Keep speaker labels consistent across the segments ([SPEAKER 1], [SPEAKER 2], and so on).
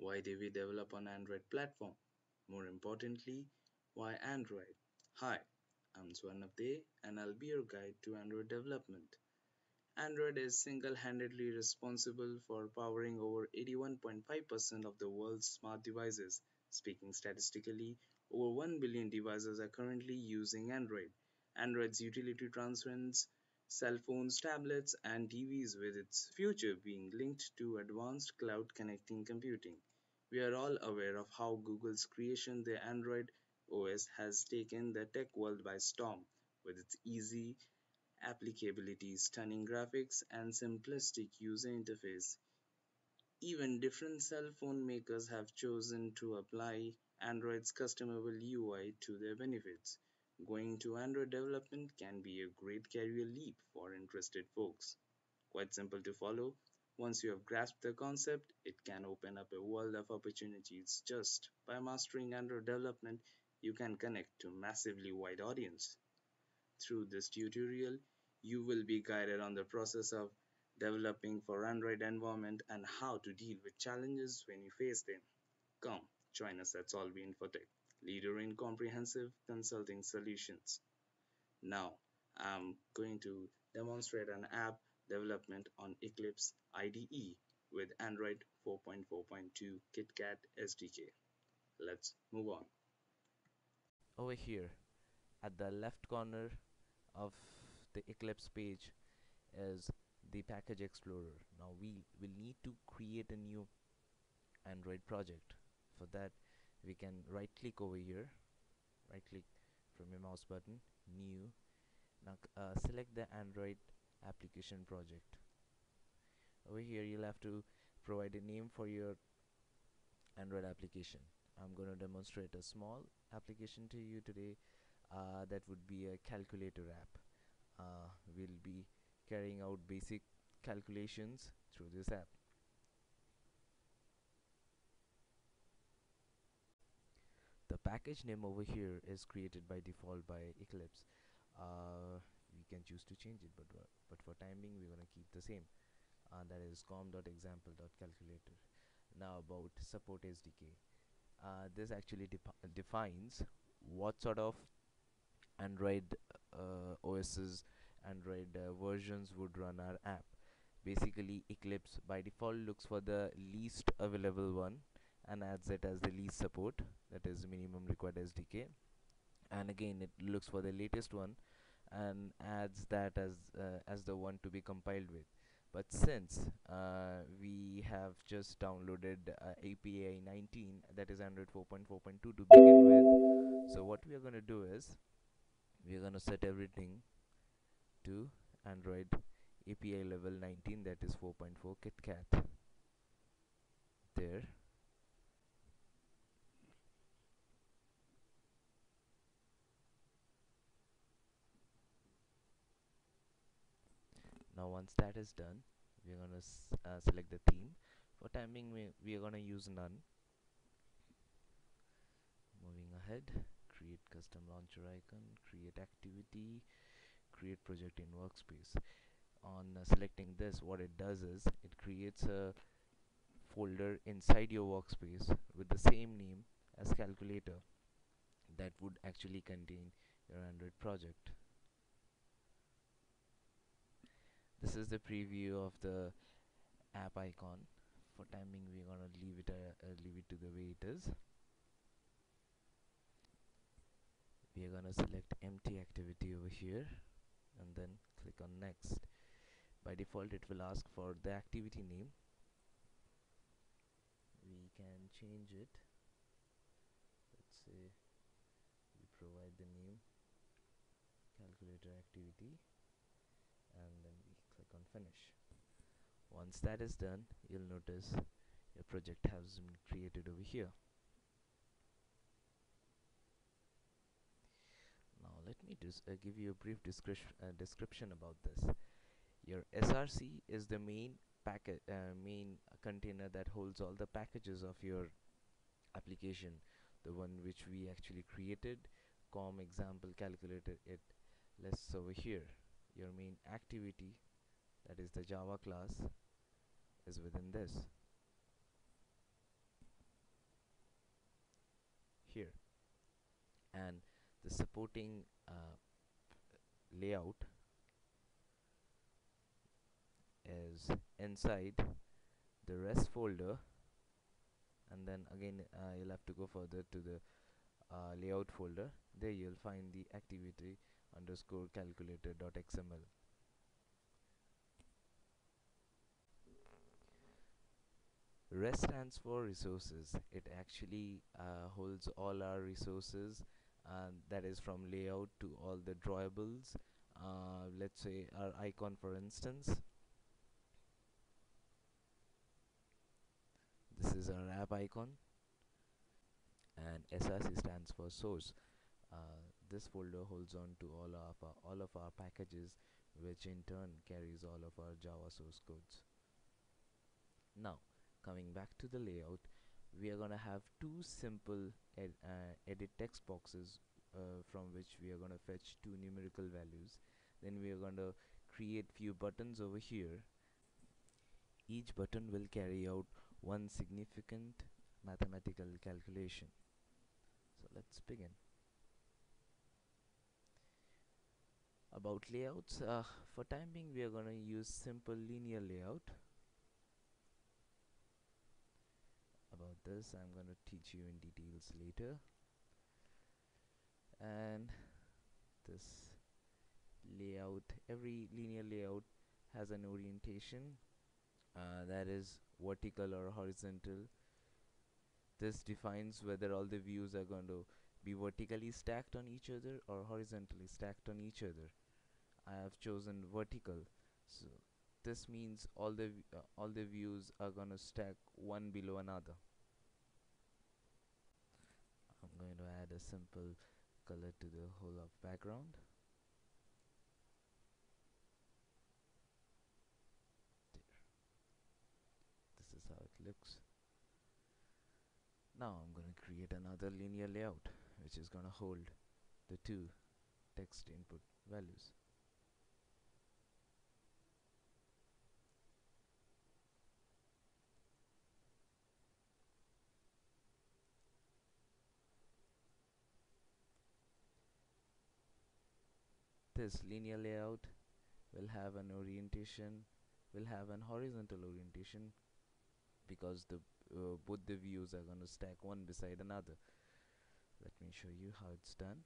[SPEAKER 1] Why do we develop on Android platform? More importantly, why Android? Hi, I'm Swarnabde and I'll be your guide to Android development. Android is single-handedly responsible for powering over 81.5% of the world's smart devices. Speaking statistically, over 1 billion devices are currently using Android. Android's utility transcends cell phones, tablets, and TVs, with its future being linked to advanced cloud connecting computing. We are all aware of how Google's creation, the Android OS, has taken the tech world by storm. With its easy applicability, stunning graphics, and simplistic user interface. Even different cell phone makers have chosen to apply Android's customizable UI to their benefits. Going to Android development can be a great career leap for interested folks. Quite simple to follow. Once you have grasped the concept, it can open up a world of opportunities. Just by mastering Android development, you can connect to massively wide audience. Through this tutorial, you will be guided on the process of developing for Android environment and how to deal with challenges when you face them. Come, join us at Solby Infotech, leader in comprehensive consulting solutions. Now, I'm going to demonstrate an app development on Eclipse IDE with Android 4.4.2 KitKat SDK. Let's move on.
[SPEAKER 2] Over here at the left corner of the Eclipse page is the package explorer. Now we will need to create a new Android project. For that, we can right click over here, right click from your mouse button, new. Now select the Android application project. Over here you'll have to provide a name for your Android application. I'm going to demonstrate a small application to you today. That would be a calculator app. We'll be carrying out basic calculations through this app. The package name over here is created by default by Eclipse. We can choose to change it, but for time being we're gonna keep the same. That is com.example.calculator. Now about support SDK. This actually defines what sort of Android OS's Android versions would run our app. Basically, Eclipse by default looks for the least available one and adds it as the least support, that is minimum required SDK. And again, it looks for the latest one and adds that as the one to be compiled with. But since we have just downloaded API 19, that is Android 4.4.2 to begin with, so what we are going to do is we are going to set everything to Android API level 19, that is 4.4 KitKat. There. Now once that is done, we are going to select the theme. For timing, we are going to use none. Moving ahead, create custom launcher icon, create activity, create project in workspace. On selecting this, what it does is it creates a folder inside your workspace with the same name as calculator that would actually contain your Android project. This is the preview of the app icon. For timing, we're gonna leave it to the way it is. We are gonna select empty activity over here and then click on next. By default, it will ask for the activity name. We can change it. Let's say we provide the name calculator activity and then we click on finish. Once that is done, you'll notice your project has been created over here. Now let me just give you a brief description about this. Your SRC is the main main container that holds all the packages of your application, the one which we actually created. Com example calculator it lists over here. Your main activity, that is the Java class, is within this. and the supporting layout is inside the rest folder, and then again you'll have to go further to the layout folder. There you'll find the activity underscore calculator dot xml. REST stands for resources. It actually holds all our resources, that is from layout to all the drawables. Let's say our icon, for instance. This is our app icon, and SRC stands for source. This folder holds on to all of our packages, which in turn carries all of our Java source codes. Now, coming back to the layout, we are gonna have two simple edit text boxes from which we are gonna fetch two numerical values. Then we are gonna create few buttons over here. Each button will carry out one significant mathematical calculation. So let's begin. About layouts, for time being we are gonna use simple linear layout. About this I'm going to teach you in details later. And this layout, every linear layout has an orientation, that is vertical or horizontal. This defines whether all the views are going to be vertically stacked on each other or horizontally stacked on each other. I have chosen vertical, so this means all the views are going to stack one below another. I'm going to add a simple color to the whole of background. There. This is how it looks. Now I'm going to create another linear layout which is going to hold the two text input values. This linear layout will have an orientation, will have an horizontal orientation, because the both the views are going to stack one beside another. Let me show you how it's done.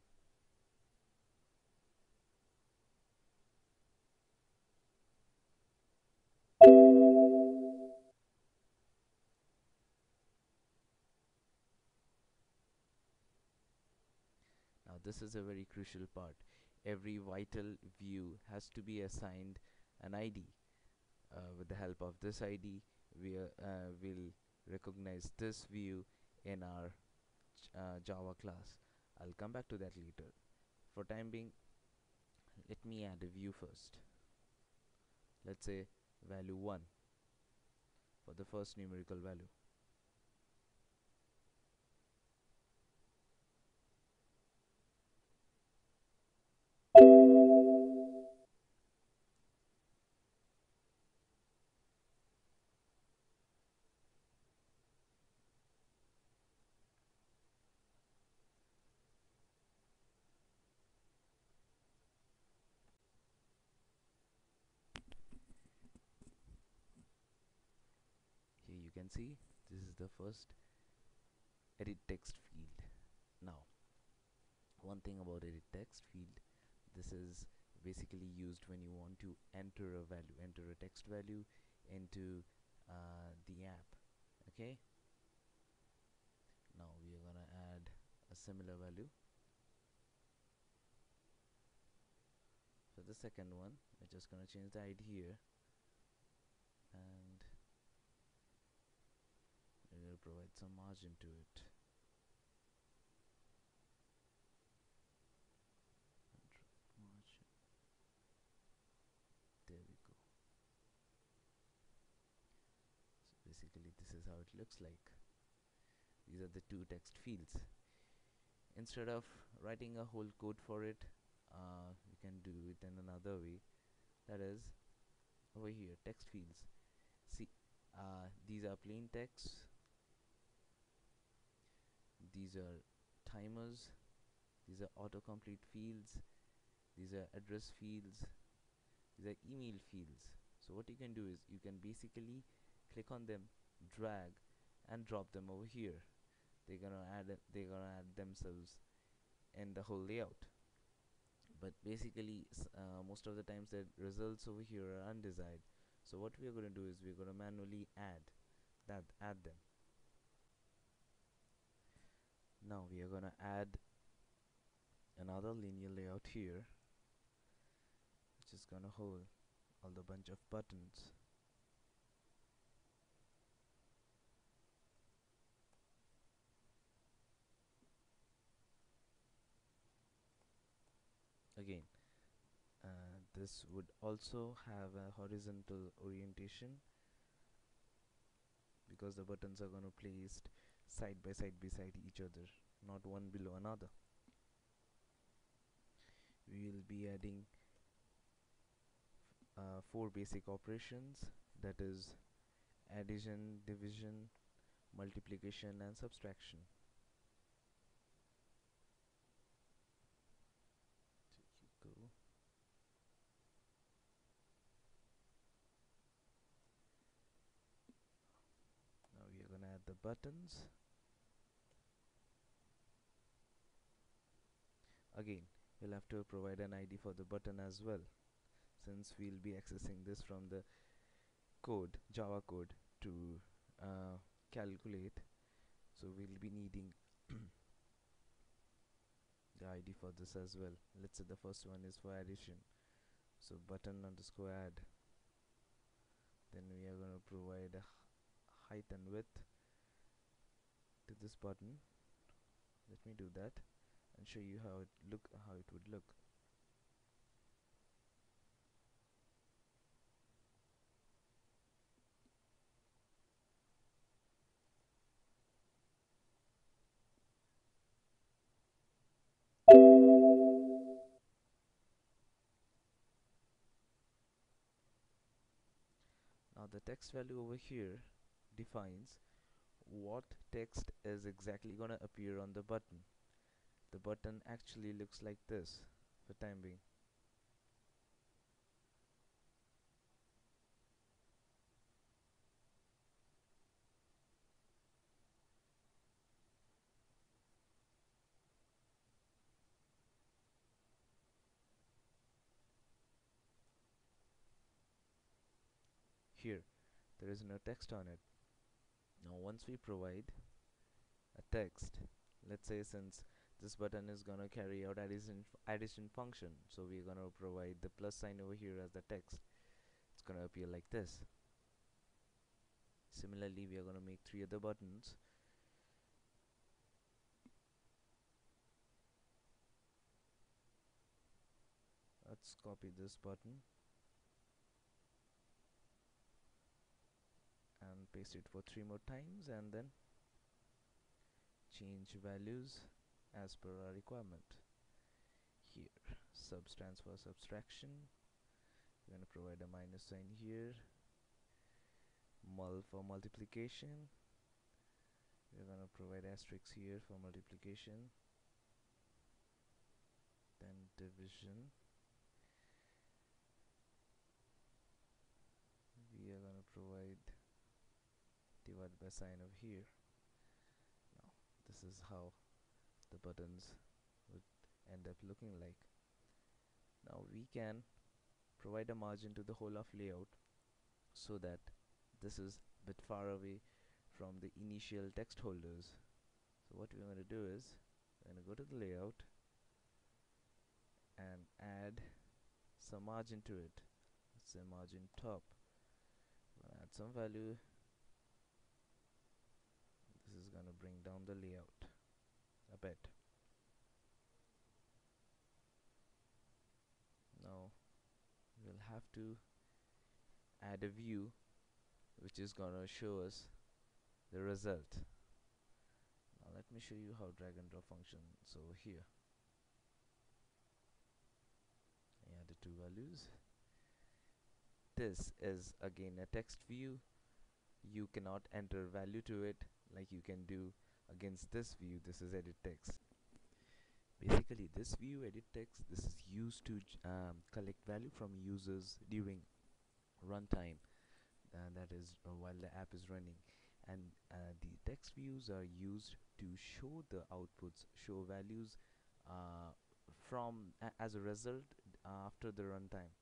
[SPEAKER 2] Now this is a very crucial part. Every vital view has to be assigned an ID. With the help of this ID, will recognize this view in our Java class. I'll come back to that later. For time being, let me add a view first. Let's say value 1 for the first numerical value. Here you can see this is the first edit text field. Now, one thing about edit text field, this is basically used when you want to enter a value, enter a text value into the app. Okay, now we are gonna add a similar value for the second one. We're just gonna change the ID here, and we will provide some margin to it. Margin. There we go. So basically this is how it looks like. These are the two text fields. Instead of writing a whole code for it, you can do it in another way. That is, over here, text fields. See, these are plain text, these are timers, These are autocomplete fields, these are address fields, these are email fields. So what you can do is you can basically click on them, drag and drop them over here. They're gonna add themselves in the whole layout. But basically most of the times the results over here are undesired. So what we are going to do is we're going to manually add them. Now we are going to add another linear layout here, which is going to hold all the bunch of buttons. Again, this would also have a horizontal orientation because the buttons are going to placed side by side beside each other, not one below another. We will be adding four basic operations, that is addition, division, multiplication and subtraction. Go. Now we are going to add the buttons. Again, we'll have to provide an ID for the button as well, since we'll be accessing this from the code, Java code, to calculate. So we'll be needing the ID for this as well. Let's say the first one is for addition. So button underscore add. Then we are going to provide a height and width to this button. Let me do that and show you how it would look. Now the text value over here defines what text is exactly gonna appear on the button. The button actually looks like this for time being. Here, there is no text on it. Now once we provide a text, let's say since this button is gonna carry out addition function, so we're gonna provide the plus sign over here as the text. It's gonna appear like this. Similarly, we are gonna make three other buttons. Let's copy this button and paste it for three more times, and then change values as per our requirement. Here, sub stands for subtraction. We're going to provide a minus sign here. Mul for multiplication. We're going to provide asterisk here for multiplication. Then division. We are going to provide divide by sign over here. Now, this is how the buttons would end up looking like. Now we can provide a margin to the whole of layout so that this is a bit far away from the initial text holders. So what we're going to do is we're going to go to the layout and add some margin to it. Let's say margin top. We'll add some value. This is going to bring down the layout a bit. Now we'll have to add a view which is going to show us the result. Now let me show you how drag and drop functions over here. I added two values. This is again a text view. You cannot enter value to it like you can do against this view. This is edit text. Basically, this view edit text, this is used to collect value from users during runtime, that is while the app is running. And the text views are used to show the outputs, show values as a result after the runtime,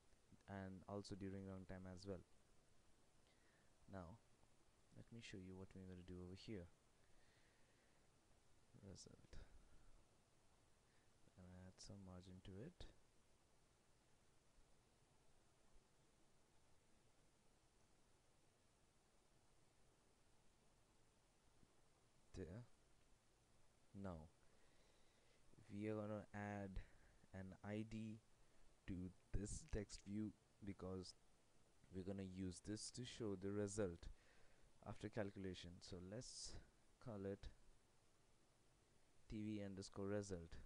[SPEAKER 2] and also during runtime as well. Now let me show you what we're going to do over here. Result, and add some margin to it. There. Now we are going to add an ID to this text view, because we're going to use this to show the result after calculation. So let's call it tv underscore result,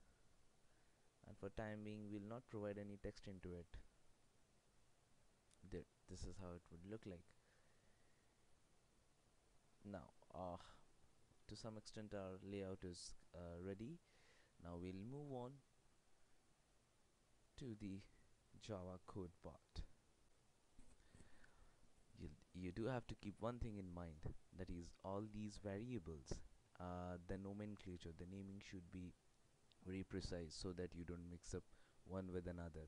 [SPEAKER 2] and for time being we'll not provide any text into it. There, this is how it would look like. Now to some extent our layout is ready. Now we'll move on to the Java code part. You do have to keep one thing in mind, that is all these variables, the nomenclature, the naming should be very precise so that you don't mix up one with another.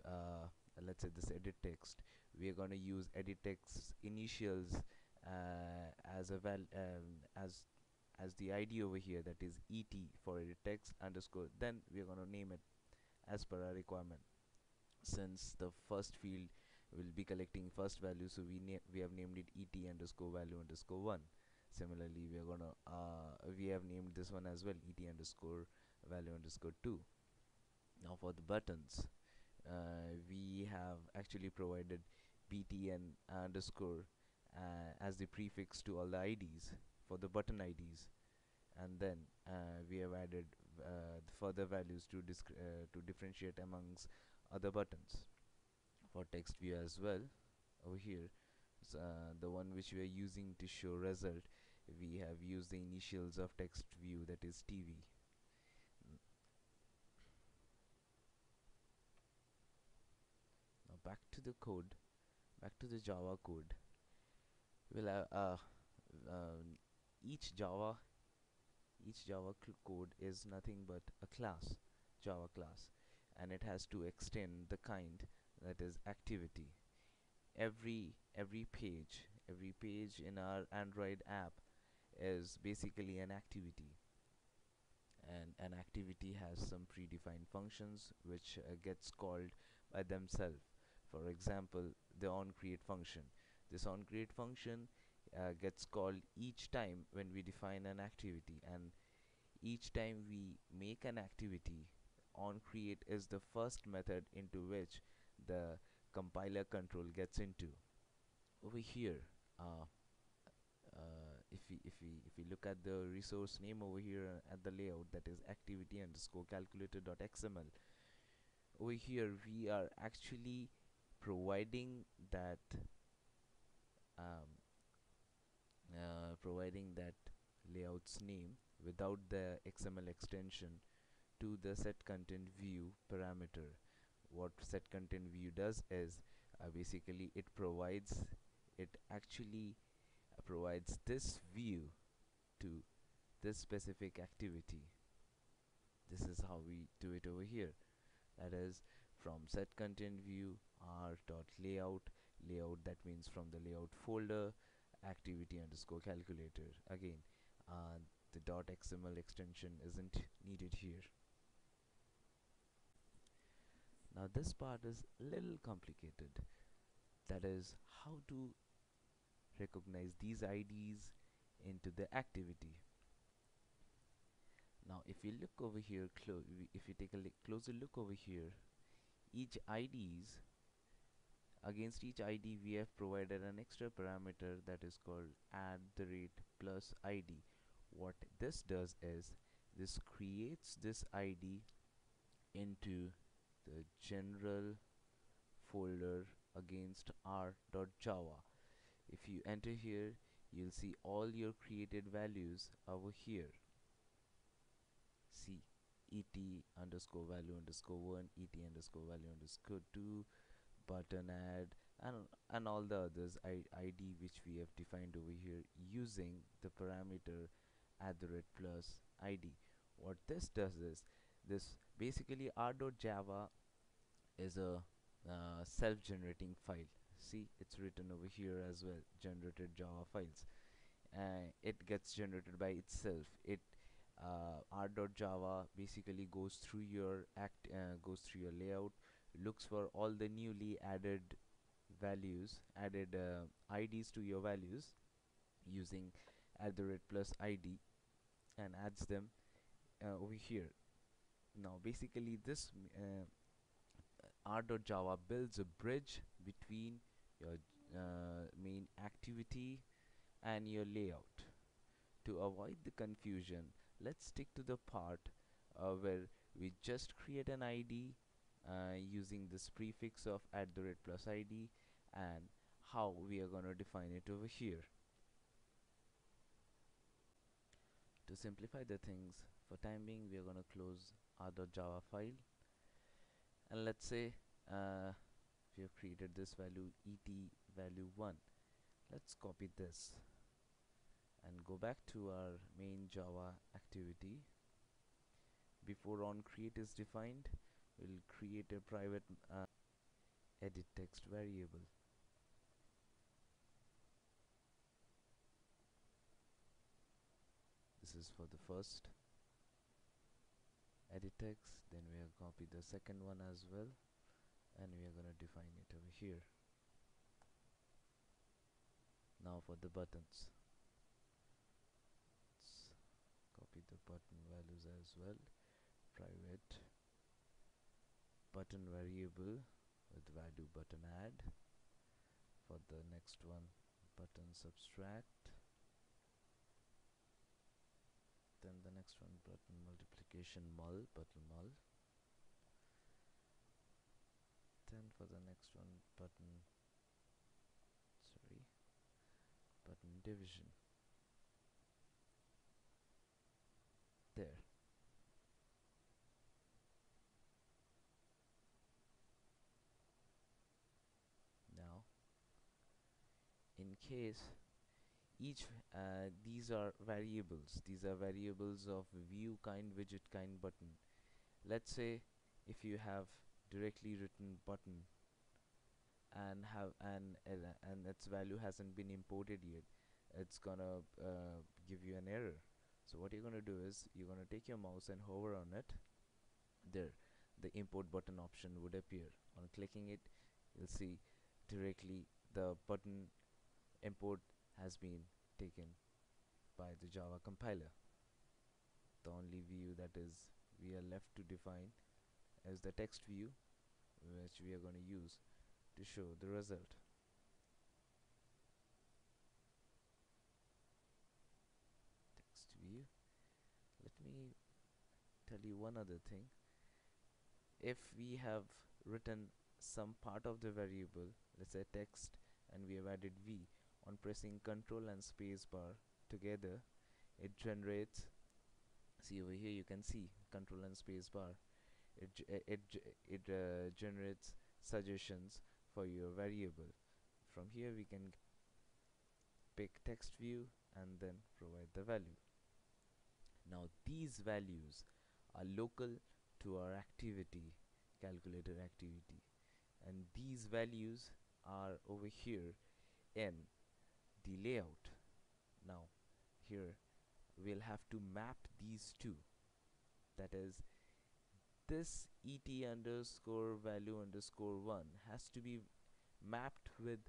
[SPEAKER 2] uh, let's say this edit text, we are going to use edit text initials as a as the id over here, that is et for edit text underscore, then we are going to name it as per our requirement. Since the first field will be collecting first value, so we have named it et underscore value underscore 1. Similarly, we have named this one as well, et underscore value underscore 2. Now for the buttons, we have actually provided btn underscore as the prefix to all the IDs for the button IDs, and then we have added the further values to differentiate amongst other buttons. For text view as well, over here, the one which we are using to show result, we have used the initials of text view, that is tv. Now back to the code, back to the Java code. We'll have um, each Java code is nothing but a class, Java class, and it has to extend the kind, that is activity. Every page in our Android app is basically an activity, and an activity has some predefined functions which gets called by themselves. For example, the onCreate function. This onCreate function gets called each time when we define an activity, and each time we make an activity, onCreate is the first method into which the compiler control gets into. Over here, uh, if we look at the resource name over here at the layout, that is activity underscore calculator.xml, over here we are actually providing that um, providing that layout's name without the XML extension to the set content view parameter. What set content view does is basically it actually provides this view to this specific activity. This is how we do it over here. That is, from set content view r dot layout, that means from the layout folder, activity underscore calculator. Again, the .xml extension isn't needed here. Now this part is a little complicated, that is how to recognize these IDs into the activity. Now if you look over here, if you take a closer look over here, each IDs, against each ID we have provided an extra parameter that is called add the rate plus ID. What this does is this creates this ID into the general folder against r.java. If you enter here, you'll see all your created values over here. See, et underscore value underscore 1, et underscore value underscore 2, button add, and all the others id which we have defined over here using the parameter at the rate plus id. What this does is, this basically r.java is a self-generating file. See, it's written over here as well, generated java files. It gets generated by itself. It r.java basically goes through your goes through your layout, looks for all the newly added values, added IDs to your values using at the rate plus ID, and adds them over here. Now basically this r.java builds a bridge between your main activity and your layout. To avoid the confusion, let's stick to the part where we just create an ID using this prefix of at the rate plus ID, and how we are going to define it over here. To simplify the things, for time being we are going to close r.java file, and let's say we have created this value et value 1. Let's copy this and go back to our main Java activity. Before on create is defined, we'll create a private edit text variable. This is for the first edit text, then we have copied the second one as well, and we are going to define it over here. Now for the buttons, let's copy the button values as well. Private button variable with value button add. For the next one, button subtract. Then the next one, button multiplication mul, button mul. Then for the next one, button division. There. Now in case each these are variables of view kind, widget kind, button. Let's say if you have directly written button and its value hasn't been imported yet, it's gonna give you an error. So what you're gonna do is you're gonna take your mouse and hover on it. There, the import button option would appear. On clicking it, you'll see directly the button import has been taken by the Java compiler. The only view that is we are left to define is the text view, which we are going to use to show the result. Text view. Let me tell you one other thing. If we have written some part of the variable, let's say text, and we have added v, on pressing Ctrl and space bar together, it generates, see over here you can see Ctrl and space bar, it generates suggestions for your variable. From here we can pick text view and then provide the value. Now these values are local to our activity, calculator activity, and these values are over here in the layout. Now here we'll have to map these two, that is this et underscore value underscore 1 has to be mapped with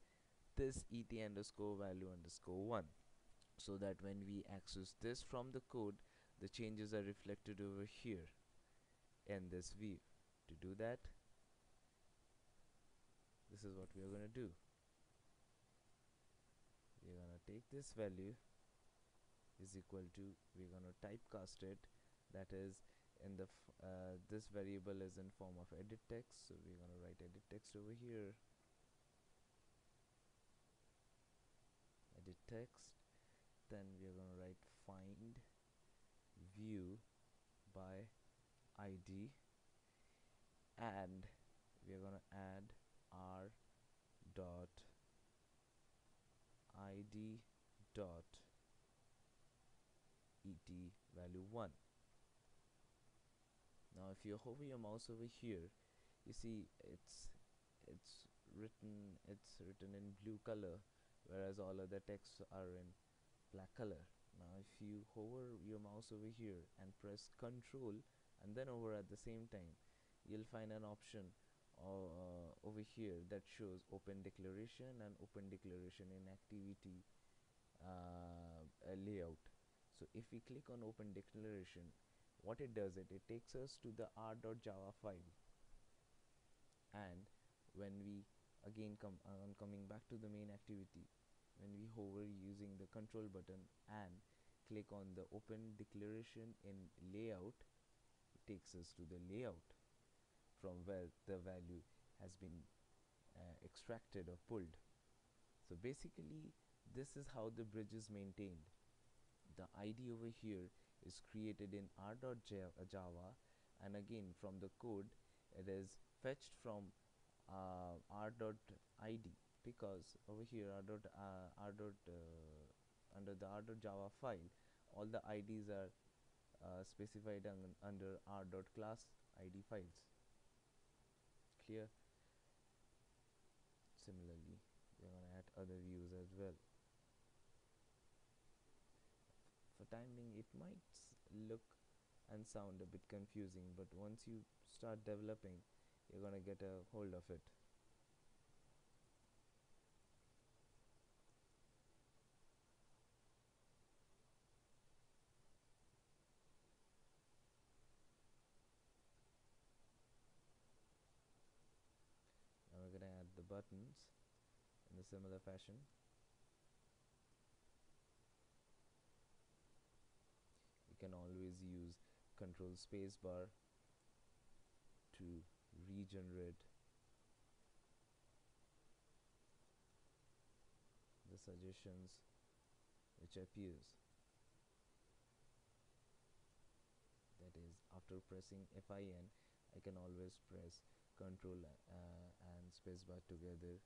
[SPEAKER 2] this et underscore value underscore 1, so that when we access this from the code, the changes are reflected over here in this view. To do that, this is what we are going to do. We are going to take this value is equal to, we're going to typecast it, that is in the this variable is in form of edit text, so we're going to write edit text over here, edit text. Then we're going to write find view by id, and we are gonna add r dot id dot et value 1. Now if you hover your mouse over here, you see it's written in blue color, whereas all other texts are in black color. Now if you hover your mouse over here and press control and then over at the same time, you'll find an option over here that shows open declaration and open declaration in activity layout. So if we click on open declaration, what it does, it takes us to the r.java file, and when we again coming back to the main activity, when we hover using the control button and click on the open declaration in layout, it takes us to the layout from where the value has been extracted or pulled. So basically this is how the bridge is maintained. The id over here is created in r.java, and again from the code it is fetched from r.id, because over here under the r.java file, all the ids are specified under r.class id files. Clear? Similarly, we're going to add other views as well. For time being, it might look and sound a bit confusing, but once you start developing, you're going to get a hold of it. Now we're going to add the buttons in a similar fashion. You can always use control spacebar to regenerate the suggestions which appears. That is, after pressing fin, I can always press control and spacebar together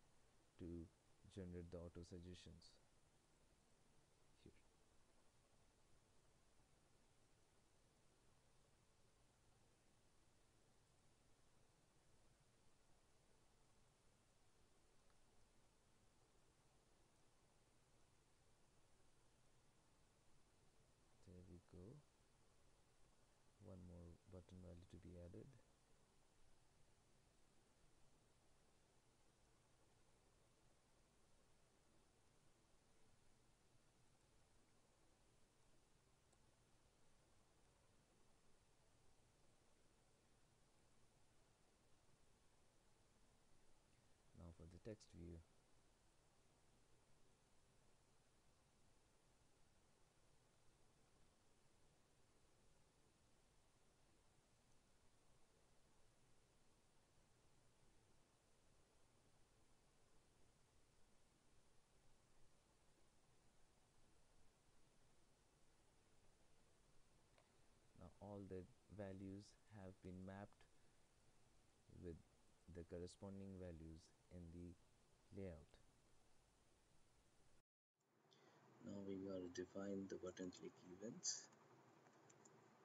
[SPEAKER 2] to generate the auto suggestions here. There we go. One more button value to be added. Now for the text view. Now all the values have been mapped with the corresponding values in the layout.
[SPEAKER 1] Now we gotta define the button click events.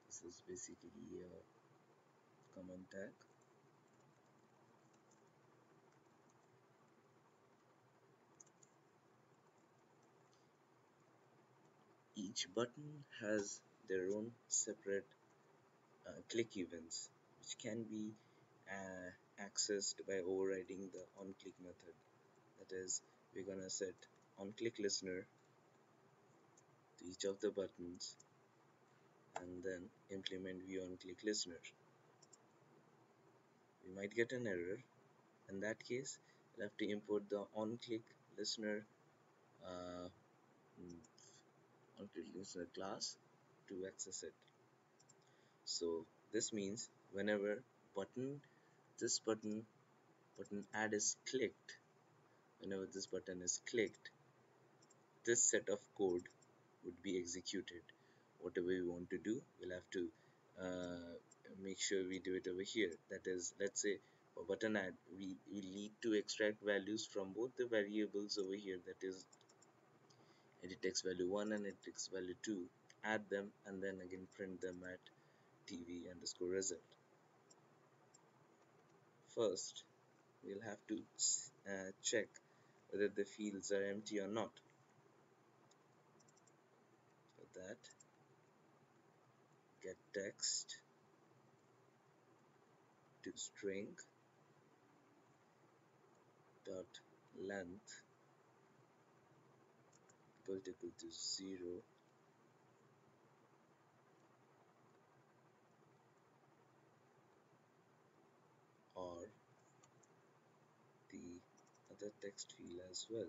[SPEAKER 1] This is basically a comment tag. Each button has their own separate click events, which can be accessed by overriding the onClick method. That is, we're gonna set onClick listener to each of the buttons and then implement ViewOnClick listener. We might get an error. In that case, we'll have to import the onClick listener uh, mm, onClick listener class to access it. So this means whenever button this button add is clicked, whenever this button is clicked, this set of code would be executed. Whatever we want to do, we'll have to make sure we do it over here. That is, let's say for button add, we need to extract values from both the variables over here, that is edit text value 1 and edit text value 2, add them and then again print them at tv underscore result. First, we'll have to check whether the fields are empty or not. For that, get text to string dot length equal to 0, or the other text field as well.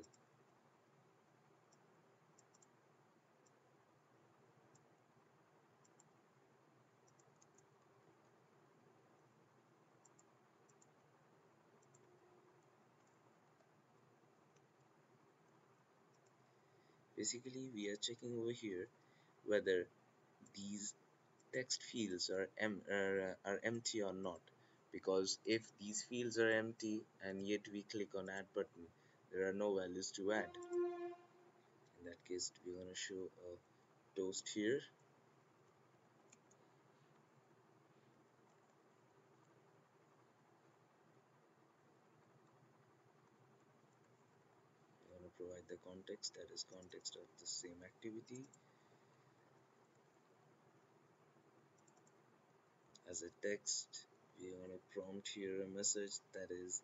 [SPEAKER 1] Basically, we are checking over here whether these text fields are empty or not, because if these fields are empty and yet we click on add button, there are no values to add. In that case, we're going to show a toast here. We're going to provide the context, that is context of the same activity. As a text, we're going to prompt here a message that is,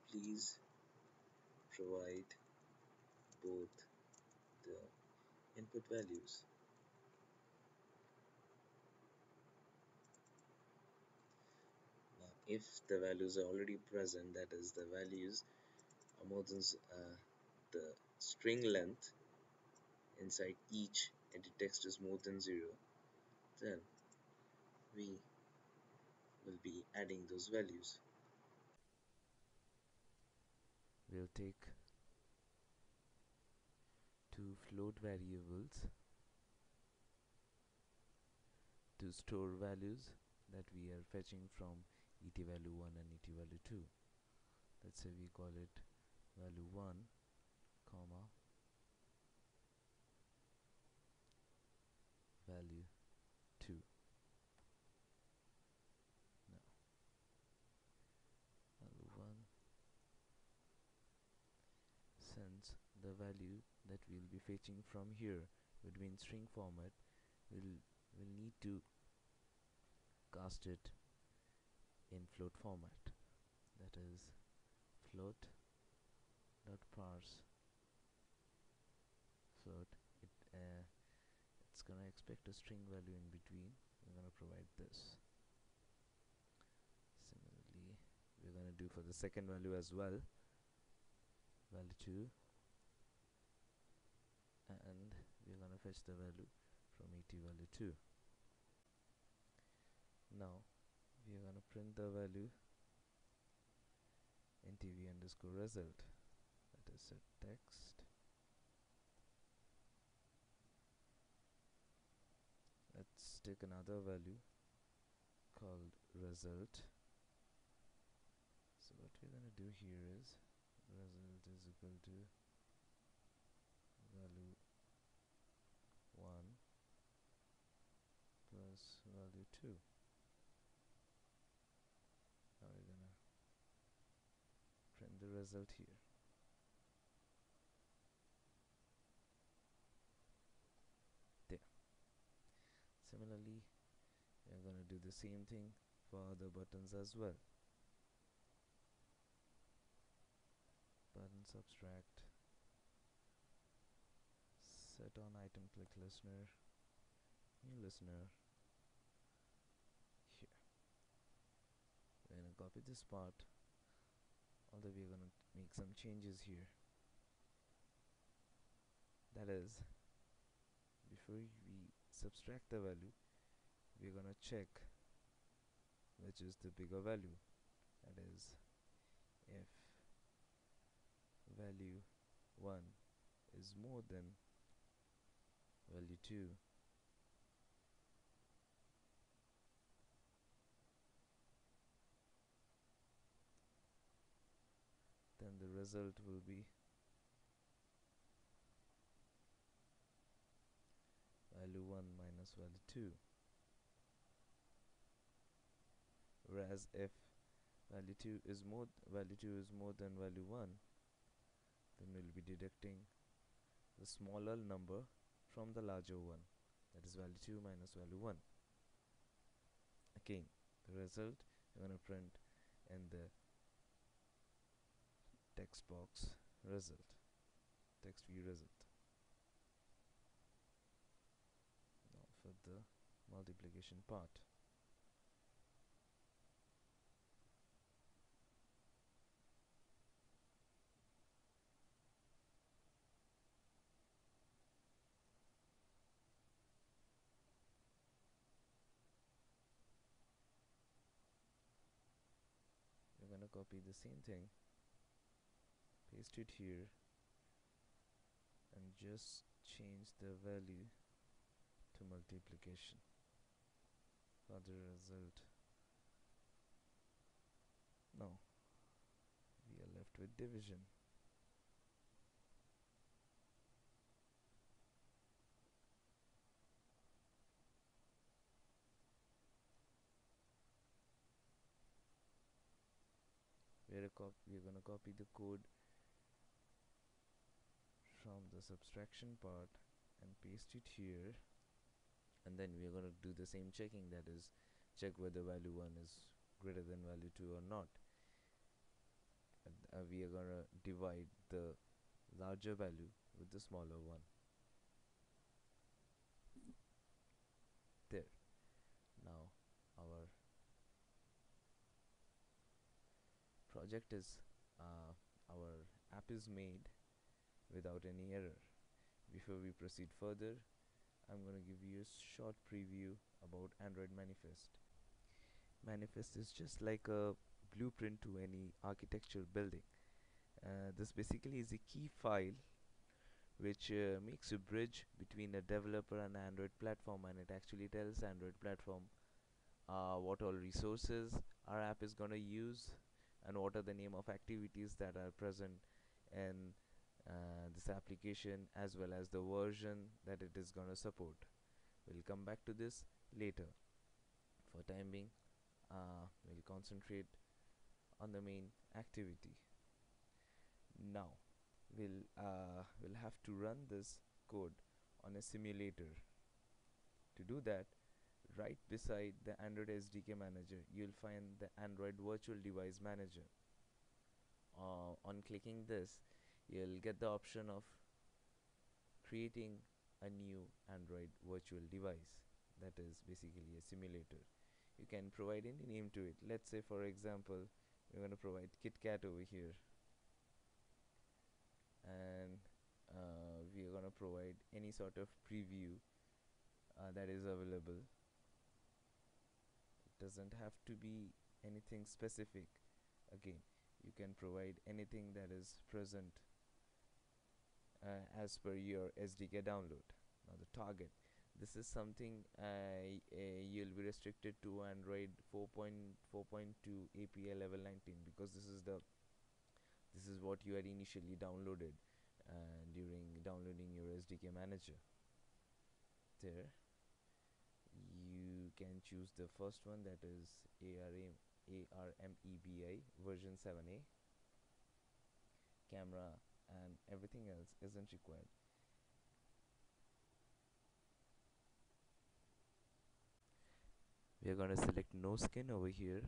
[SPEAKER 1] please provide both the input values. Now, if the values are already present, that is the values are more than the string length inside each edit text is more than 0, then we will be adding those values.
[SPEAKER 2] We'll take two float variables to store values that we are fetching from et value 1 and et value 2. Let's say we call it value 1 comma value 2. Now value 1, since the value that we'll be fetching from here would be in string format, we'll need to cast it in float format, that is float dot parse float. It's gonna expect a string value in between. We're gonna provide this. Similarly, we're gonna do for the second value as well, value 2, and we're gonna fetch the value from et value 2. Now we're gonna print the value in tv underscore result, that is set text. Let's take another value called result. So what we're gonna do here is result is equal to value 1 plus value 2. Now we're gonna print the result here. There. Similarly, we're gonna do the same thing for other buttons as well. Button subtract, set on item click listener, new listener. Here we're gonna copy this part, although we're gonna make some changes here. That is, before we subtract the value, we're gonna check which is the bigger value. That is, if value 1 is more than value 2, then the result will be value 1 minus value 2. Whereas if value 2 is more than value 1, then we'll be deducting the smaller number from the larger one, that is value 2 minus value 1. Again, the result you're going to print in the text box result, text view result. Now for the multiplication part, you're going to copy the same thing, paste it here, and just change the value to multiplication. For the result, no, we are left with division. We're going to copy the code from the subtraction part and paste it here, and then we're going to do the same checking, that is check whether value 1 is greater than value 2 or not. We are going to divide the larger value with the smaller one. There. Now our project is our app is made without any error. Before we proceed further, I'm going to give you a short preview about Android Manifest. Manifest is just like a blueprint to any architecture building. This basically is a key file which makes a bridge between a developer and Android platform, and it actually tells Android platform what all resources our app is going to use and what are the name of activities that are present in this application, as well as the version that it is going to support. We'll come back to this later. For time being, we'll concentrate on the main activity. Now we'll have to run this code on a simulator. To do that, right beside the Android SDK manager, you'll find the Android virtual device manager. On clicking this, you'll get the option of creating a new Android virtual device, that is basically a simulator. You can provide any name to it. Let's say, for example, we're going to provide KitKat over here, and we are going to provide any sort of preview that is available. It doesn't have to be anything specific. Again, you can provide anything that is present as per your SDK download. Now the target, this is something you'll be restricted to Android 4.4.2 API level 19, because this is what you had initially downloaded during downloading your SDK manager. There you can choose the first one, that is ARMEBI version 7a. Camera and everything else isn't required. We are going to select no skin over here,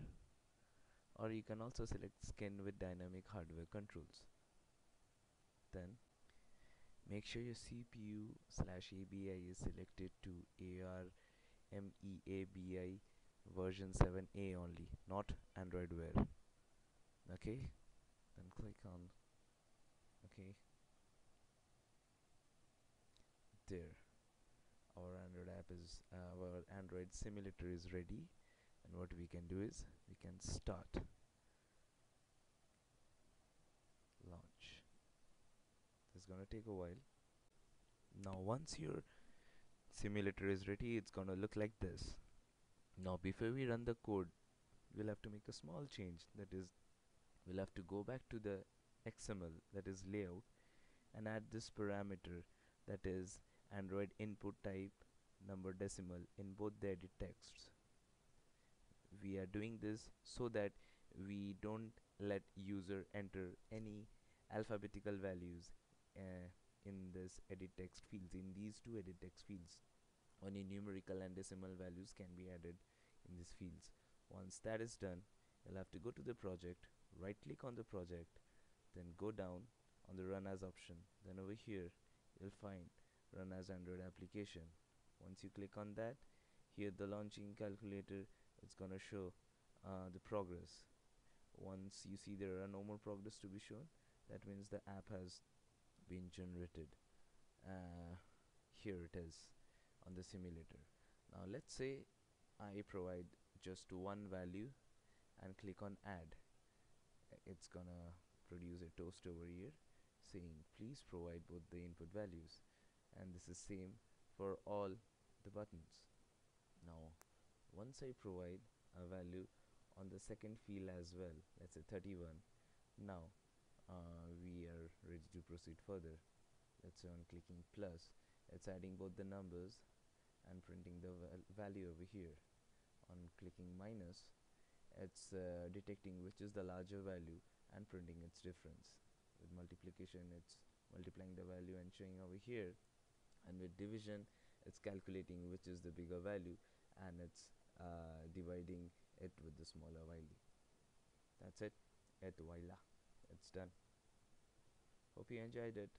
[SPEAKER 2] or you can also select skin with dynamic hardware controls. Then make sure your CPU/ABI is selected to ARMEABI version 7a only, not Android Wear. Okay, then click on OK. There, our Android simulator is ready, and what we can do is we can start launch. It's gonna take a while. Now once your simulator is ready, it's gonna look like this. Now before we run the code, we'll have to make a small change. That is, we'll have to go back to the XML, that is layout, and add this parameter, that is Android input type number decimal in both the edit texts. We are doing this so that we don't let user enter any alphabetical values uh, in this edit text fields, in these two edit text fields. Only numerical and decimal values can be added in these fields. Once that is done, you'll have to go to the project, right click on the project, then go down on the run as option. Then over here you'll find run as Android application. Once you click on that, here the launching calculator, it's gonna show the progress. Once you see there are no more progress to be shown, that means the app has been generated. uh, Here it is on the simulator. Now let's say I provide just one value and click on add. It's gonna produce a toast over here saying please provide both the input values, and this is same for all the buttons. Now once I provide a value on the second field as well, let's say 31, now we are ready to proceed further. Let's say on clicking plus, it's adding both the numbers and printing the value over here. On clicking minus, it's detecting which is the larger value and printing its difference. With multiplication, it's multiplying the value and showing over here, and with division, it's calculating which is the bigger value and it's dividing it with the smaller value. That's it. Et voila, it's done. Hope you enjoyed it.